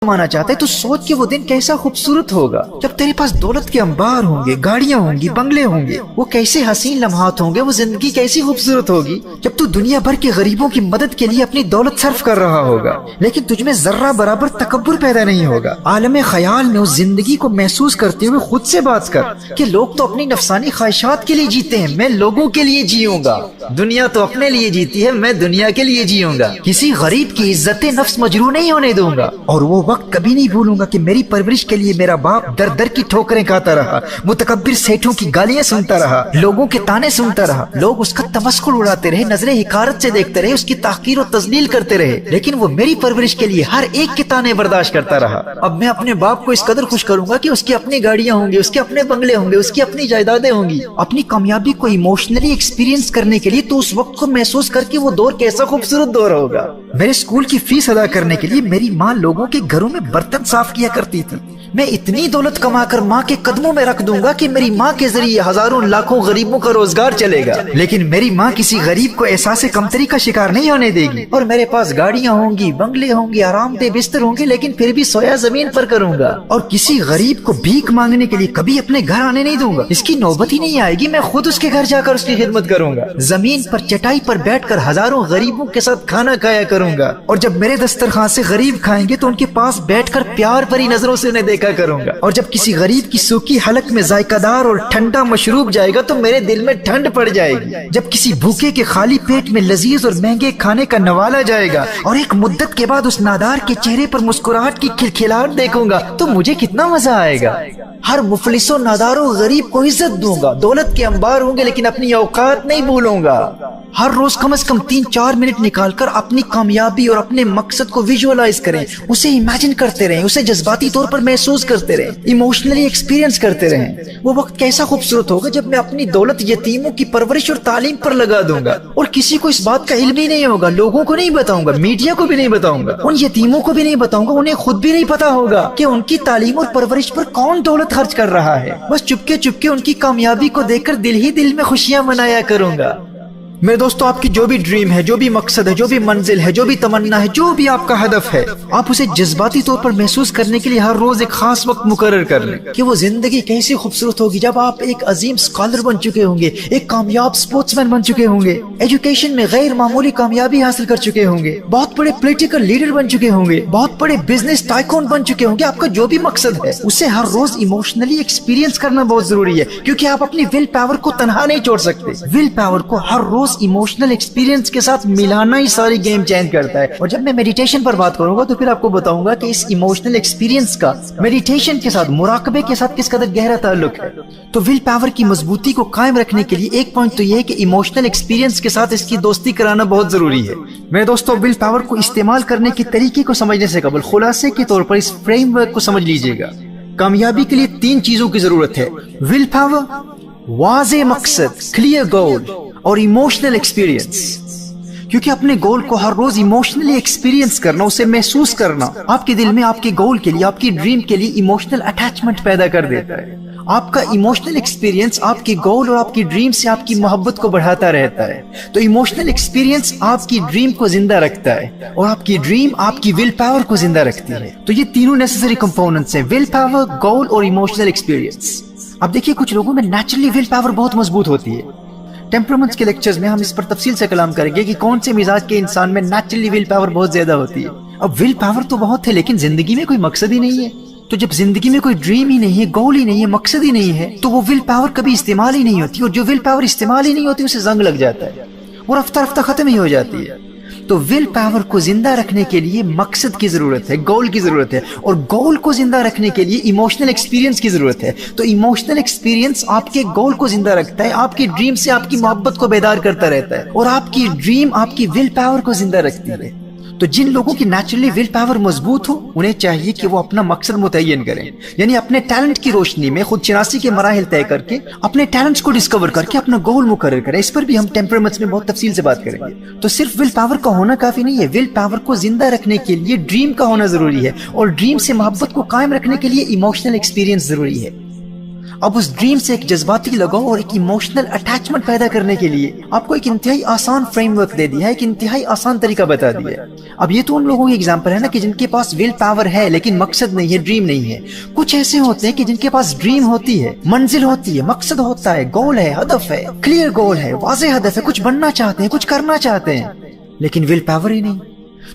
کمانا چاہتا ہے تو سوچ کہ وہ دن کیسا خوبصورت ہوگا جب تیرے پاس دولت کے انبار ہوں گے، گاڑیاں ہوں گی، بنگلے ہوں گے، وہ کیسے حسین لمحات ہوں گے، وہ زندگی کیسی خوبصورت ہوگی جب تو دنیا بھر کے غریبوں کی مدد کے لیے اپنی دولت صرف کر رہا ہوگا لیکن تجھ میں ذرہ برابر تکبر پیدا نہیں ہوگا۔ عالم خیال میں اس زندگی کو محسوس کرتے ہوئے خود سے بات کر کہ لوگ تو اپنی نفسانی خواہشات کے لیے جیتے ہیں، میں لوگوں کے لیے جیوں گا۔ دنیا تو اپنے لیے جیتی ہے، میں دنیا کے لیے جیوں گا۔ کسی غریب کی عزت نفس مجروح نہیں ہونے دوں گا، اور وہ وقت کبھی نہیں بھولوں گا کہ میری پرورش کے لیے میرا باپ در در کی ٹھوکریں کھاتا رہا، متکبر سیٹھوں کی گالیاں سنتا رہا، لوگوں کے تانے سنتا رہا، لوگ اس کا تمسخر اڑاتے رہے، نظر حقارت سے دیکھتے رہے، اس کی تحقیر و تذلیل کرتے رہے، لیکن وہ میری پرورش کے لیے ہر ایک کے تانے برداشت کرتا رہا۔ اب میں اپنے باپ کو اس قدر خوش کروں گا کہ اس کی اپنی گاڑیاں ہوں گی، اس کے اپنے بنگلے ہوں گے، اس کی اپنی جائیدادیں ہوں گی۔ اپنی کامیابی کو ایموشنلی ایکسپیرینس کرنے کے لیے تو اس وقت کو محسوس کر کے وہ دور کیسا خوبصورت دور ہوگا۔ میرے اسکول کی فیس ادا کرنے کے لیے میری ماں لوگوں کے گھروں میں برتن صاف کیا کرتی تھی۔ میں اتنی دولت کما کر ماں کے قدموں میں رکھ دوں گا کہ میری ماں کے ذریعے ہزاروں لاکھوں غریبوں کا روزگار چلے گا، لیکن میری ماں کسی غریب کو احساس کمتری کا شکار نہیں ہونے دے گی۔ اور میرے پاس گاڑیاں ہوں گی، بنگلے ہوں گے، آرام دہ بستر ہوں گے، لیکن پھر بھی سویا زمین پر کروں گا، اور کسی غریب کو بھیک مانگنے کے لیے کبھی اپنے گھر آنے نہیں دوں گا۔ اس کی نوبت ہی نہیں آئے گی، میں خود اس کے گھر جا کر اس کی خدمت کروں گا۔ زمین پر چٹائی پر بیٹھ کر ہزاروں غریبوں کے ساتھ کھانا کھایا کروں گا، اور جب میرے دسترخوان سے غریب کھائیں گے تو ان کے پاس بیٹھ کر پیار بھری نظروں سے انہیں دیکھا کروں گا، اور جب کسی غریب کی سوکھی حلق میں ذائقہ دار اور ٹھنڈا مشروب جائے گا تو میرے دل میں ٹھنڈ پڑ جائے گی۔ جب کسی بھوکے کے خالی پیٹ میں لذیذ اور مہنگے کھانے کا نوالا جائے گا اور ایک مدت کے بعد اس نادار کے چہرے پر مسکراہٹ کی کھلکھلاہٹ دیکھوں گا تو مجھے کتنا مزہ آئے گا۔ ہر مفلس و نادار و غریب کو عزت دوں گا، دولت کے انبار ہوں گے لیکن اپنی اوقات نہیں بھولوں گا۔ ہر روز کم از کم 3-4 منٹ نکال کر اپنی کامیابی اور اپنے مقصد کو ویژوالائز کریں، اسے امیجن کرتے رہیں، اسے جذباتی طور پر محسوس کرتے رہیں، ایموشنلی ایکسپیرینس کرتے رہیں۔ وہ وقت کیسا خوبصورت ہوگا جب میں اپنی دولت یتیموں کی پرورش اور تعلیم پر لگا دوں گا، اور کسی کو اس بات کا علم ہی نہیں ہوگا، لوگوں کو نہیں بتاؤں گا، میڈیا کو بھی نہیں بتاؤں گا، ان یتیموں کو بھی نہیں بتاؤں گا، انہیں خود بھی نہیں پتا ہوگا کہ ان کی تعلیم اور پرورش پر کون دولت خرچ کر رہا ہے۔ بس چپکے چپکے ان کی کامیابی کو دیکھ کر دل ہی دل میں خوشیاں منایا کروں گا۔ میرے دوستو، آپ کی جو بھی ڈریم ہے، جو بھی مقصد ہے، جو بھی منزل ہے، جو بھی تمنا ہے، جو بھی آپ کا ہدف ہے، آپ اسے جذباتی طور پر محسوس کرنے کے لیے ہر روز ایک خاص وقت مقرر کر لیں کہ وہ زندگی کیسی خوبصورت ہوگی جب آپ ایک عظیم اسکالر بن چکے ہوں گے، ایک کامیاب اسپورٹس مین بن چکے ہوں گے، ایجوکیشن میں غیر معمولی کامیابی حاصل کر چکے ہوں گے، بہت بڑے پولیٹیکل لیڈر بن چکے ہوں گے، بہت بڑے بزنس ٹائکون بن چکے ہوں گے۔ آپ کا جو بھی مقصد ہے اسے ہر روز ایموشنلی ایکسپیرینس کرنا بہت ضروری ہے، کیونکہ آپ اپنی ول پاور کو تنہا نہیں چھوڑ سکتے۔ ول پاور کو ہر روز ایموشنل ایکسپیرینس کے ساتھ ملانا ہی ساری گیم چینج کرتا ہے۔ اور جب میں میڈیٹیشن پر بات کروں گا تو پھر آپ کو بتاؤں گا کہ اس ایموشنل ایکسپیرینس کا میڈیٹیشن کے ساتھ، مراقبے کے ساتھ کس قدر گہرا تعلق ہے۔ تو ول پاور کی مضبوطی کو قائم رکھنے کے لیے ایک پوائنٹ تو یہ ہے کہ ایموشنل ایکسپیرینس کے ساتھ اس کی دوستی کرانا بہت ضروری ہے۔ میرے دوستو، ول پاور کو استعمال کرنے کے طریقے کو سمجھنے سے قبل خلاصے کے طور پر اس فریم ورک کو سمجھ لیجئے گا۔ کامیابی کے لیے 3 چیزوں کی ضرورت ہے: ول پاور، واضح مقصد کلیئر گول، اور ایموشنل ایکسپیرینس۔ کیونکہ اپنے گول کو ہر روز ایموشنلی ایکسپیرینس کرنا، اسے محسوس کرنا، آپ کے دل میں آپ کے گول کے لیے، آپ کی ڈریم کے لیے ایموشنل اٹیچمنٹ پیدا کر دیتا ہے۔ آپ کا ایموشنل ایکسپیرینس آپ کے گول اور آپ کی ڈریم سے آپ کی محبت کو بڑھاتا رہتا ہے۔ تو ایموشنل ایکسپیرینس آپ کی ڈریم کو زندہ رکھتا ہے، اور آپ کی ڈریم آپ کی ول پاور کو زندہ رکھتی ہے۔ تو یہ تینوں نیسیسری کمپوننٹس ہیں: ول پاور، گول اور ایموشنل ایکسپیرینس۔ اب دیکھیے، کچھ لوگوں میں نیچرلی ول پاور بہت مضبوط ہوتی ہے۔ ٹیمپرامنٹس کے لیکچرز میں ہم اس پر تفصیل سے کلام کریں گے کہ کون سے مزاج کے انسان میں نیچرلی ول پاور بہت زیادہ ہوتی ہے۔ اب ول پاور تو بہت ہے، لیکن زندگی میں کوئی مقصد ہی نہیں ہے۔ تو جب زندگی میں کوئی ڈریم ہی نہیں ہے، گول ہی نہیں ہے، مقصد ہی نہیں ہے، تو وہ ول پاور کبھی استعمال ہی نہیں ہوتی، اور جو ول پاور استعمال ہی نہیں ہوتی اسے زنگ لگ جاتا ہے، اور رفتہ رفتہ ختم ہی ہو جاتی ہے۔ تو ول پاور کو زندہ رکھنے کے لیے مقصد کی ضرورت ہے، گول کی ضرورت ہے، اور گول کو زندہ رکھنے کے لیے ایموشنل ایکسپیرینس کی ضرورت ہے۔ تو ایموشنل ایکسپیرینس آپ کے گول کو زندہ رکھتا ہے، آپ کی ڈریم سے آپ کی محبت کو بیدار کرتا رہتا ہے، اور آپ کی ڈریم آپ کی ول پاور کو زندہ رکھتی ہے۔ تو جن لوگوں کی نیچرلی ول پاور مضبوط ہو، انہیں چاہیے کہ وہ اپنا مقصد متعین کریں، یعنی اپنے ٹیلنٹ کی روشنی میں خود شناسی کے مراحل طے کر کے اپنے ٹیلنٹس کو ڈسکور کر کے اپنا گول مقرر کریں۔ اس پر بھی ہم ٹیمپرامنٹس میں بہت تفصیل سے بات کریں گے۔ تو صرف ول پاور کا ہونا کافی نہیں ہے، ول پاور کو زندہ رکھنے کے لیے ڈریم کا ہونا ضروری ہے، اور ڈریم سے محبت کو قائم رکھنے کے لیے ایموشنل ایکسپیرینس ضروری ہے۔ اب اس ڈریم سے ایک جذباتی لگاؤ اور ایک ایموشنل اٹیچمنٹ پیدا کرنے کے لیے آپ کو ایک انتہائی آسان فریم ورک دے دیا ہے، ایک انتہائی آسان طریقہ بتا دیا ہے۔ اب یہ تو ان لوگوں کی ایگزامپل ہے نا کہ جن کے پاس ول پاور ہے لیکن مقصد نہیں ہے، ڈریم نہیں ہے۔ کچھ ایسے ہوتے ہیں کہ جن کے پاس ڈریم ہوتی ہے، منزل ہوتی ہے، مقصد ہوتا ہے، گول ہے، ہدف ہے، کلیئر گول ہے، واضح ہدف ہے، کچھ بننا چاہتے ہیں، کچھ کرنا چاہتے ہیں، لیکن ول پاور ہی نہیں۔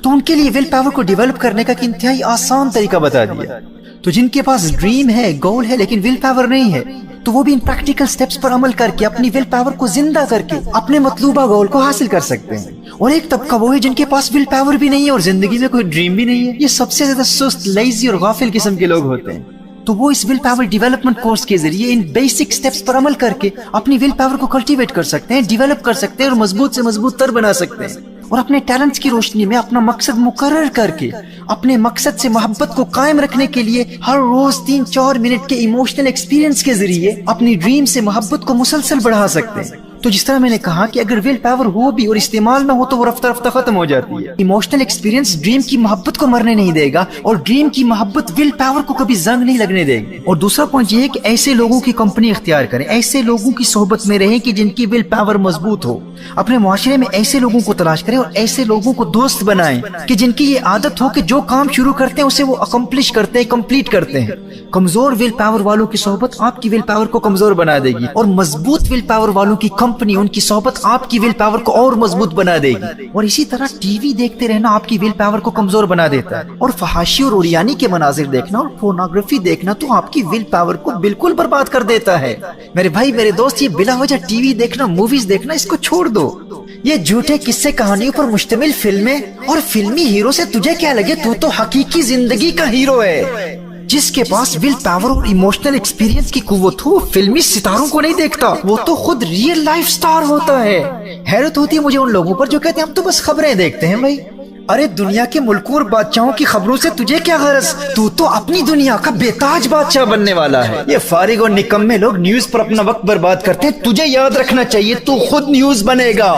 تو ان کے لیے ول پاور کو ڈیولپ کرنے کا ایک انتہائی آسان طریقہ بتا دیا۔ تو جن کے پاس ڈریم ہے، گول ہے، لیکن ول پاور نہیں ہے، تو وہ بھی ان پریکٹیکل سٹیپس پر عمل کر کے اپنی ول پاور کو زندہ کر کے اپنے مطلوبہ گول کو حاصل کر سکتے ہیں۔ اور ایک طبقہ وہ ہے جن کے پاس ول پاور بھی نہیں ہے اور زندگی میں کوئی ڈریم بھی نہیں ہے۔ یہ سب سے زیادہ سست، لیزی اور غافل قسم کے لوگ ہوتے ہیں۔ تو وہ اس ول پاور ڈیولپمنٹ کورس کے ذریعے ان بیسک سٹیپس پر عمل کر کے اپنی ول پاور کو کلٹیویٹ کر سکتے ہیں، ڈیولپ کر سکتے ہیں اور مضبوط سے مضبوط تر بنا سکتے ہیں، اور اپنے ٹیلنٹس کی روشنی میں اپنا مقصد مقرر کر کے اپنے مقصد سے محبت کو قائم رکھنے کے لیے ہر روز 3-4 منٹ کے ایموشنل ایکسپیرینس کے ذریعے اپنی ڈریم سے محبت کو مسلسل بڑھا سکتے ہیں۔ تو جس طرح میں نے کہا کہ اگر ول پاور ہو بھی اور استعمال نہ ہو تو وہ رفتہ رفتہ ختم ہو جاتی ہے۔ ایموشنل ایکسپیرینس ڈریم کی محبت کو مرنے نہیں دے گا، اور ڈریم کی محبت ول پاور کو کبھی زنگ نہیں لگنے دے گی۔ اور دوسرا پوائنٹ یہ ہے کہ ایسے لوگوں کی کمپنی اختیار کریں، ایسے لوگوں کی صحبت میں رہیں کہ جن کی ول پاور مضبوط ہو۔ اپنے معاشرے میں ایسے لوگوں کو تلاش کریں اور ایسے لوگوں کو دوست بنائیں کہ جن کی یہ عادت ہو کہ جو کام شروع کرتے ہیں اسے وہ اکمپلش کرتے ہیں، کمپلیٹ کرتے ہیں۔ کمزور ول پاور والوں کی صحبت آپ کی ول پاور کو کمزور بنا دے گی، اور مضبوط ول پاور والوں کی کمپنی، ان کی صحبت آپ کی ول پاور کو اور مضبوط بنا دے گی۔ اور اسی طرح ٹی وی دیکھتے رہنا آپ کی ول پاور کو کمزور بنا دیتا ہے، اور فحاشی اور اوریانی کے مناظر دیکھنا اور پورنوگرافی دیکھنا تو آپ کی ول پاور کو بالکل برباد کر دیتا ہے۔ میرے بھائی، میرے دوست، یہ بلا وجہ ٹی وی دیکھنا، موویز دیکھنا، اس کو چھوڑ دو۔ یہ جھوٹے قصے کہانیوں پر مشتمل فلمیں اور فلمی ہیرو سے تجھے کیا لگے؟ تو حقیقی زندگی کا ہیرو ہے۔ جس کے پاس ول پاور اور ایموشنل ایکسپیرینس کی قوت ہو، وہ فلمی ستاروں کو نہیں دیکھتا، وہ تو خود ریئل لائف سٹار ہوتا ہے۔ حیرت ہوتی ہے مجھے ان لوگوں پر جو کہتے ہیں ہم تو بس خبریں دیکھتے ہیں۔ بھائی، ارے دنیا کے ملکوں اور بادشاہوں کی خبروں سے تجھے کیا غرض؟ تو اپنی دنیا کا بے تاج بادشاہ بننے والا ہے۔ یہ فارغ اور نکمے لوگ نیوز پر اپنا وقت برباد کرتے ہیں، تجھے یاد رکھنا چاہیے تو خود نیوز بنے گا۔